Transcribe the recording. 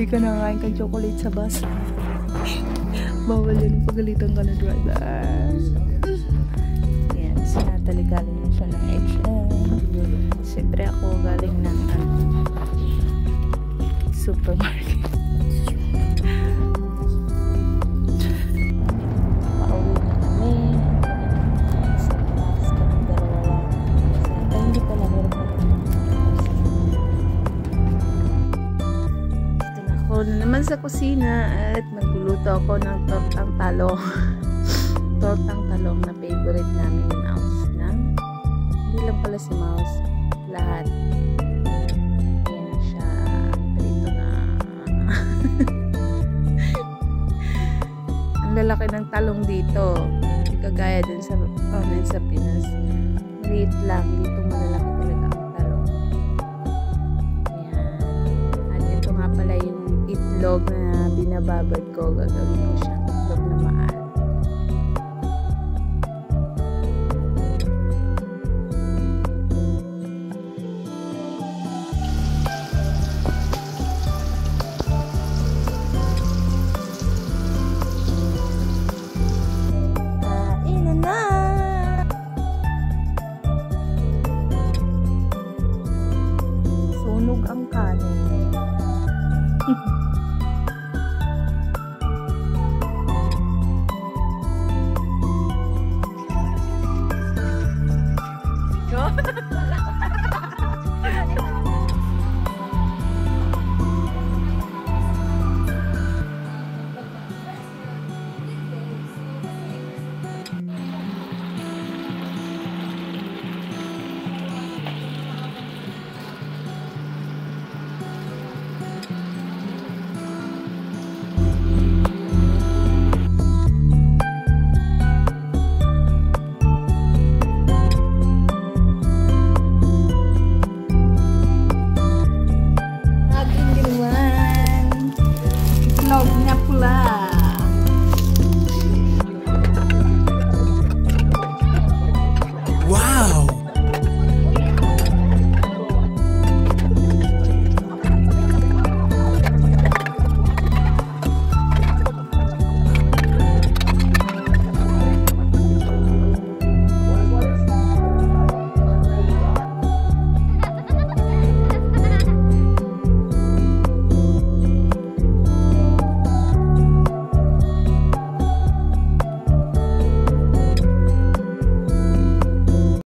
Hindi ka nakain kang chocolate sa bus. Bawal yan, pagalitan ka na driver. Yan, si Natalie galing na siya ng H&M. Siyempre ako galing ng supermarket. Pauwi na kami. Sa class kami dalawa lang. Ay, hindi pala meron pa rin. Dito na ako na naman sa kusina at nagluluto ako ng tortang talong. Tortang talong na favorite namin ni Mouse. Hindi lang pala si Mouse. Lahat. Ayan na siya. Prito na. Ang lalaki ng talong dito. Hindi kagaya dun sa sa Pinas. Maliit lang. Dito malalaki talaga ang talong. Ayan. At ito nga pala yung itlog na binababad ko. Gagawin ko siya. Itlog na maal. Sunog ang kanin. Itlog na pula.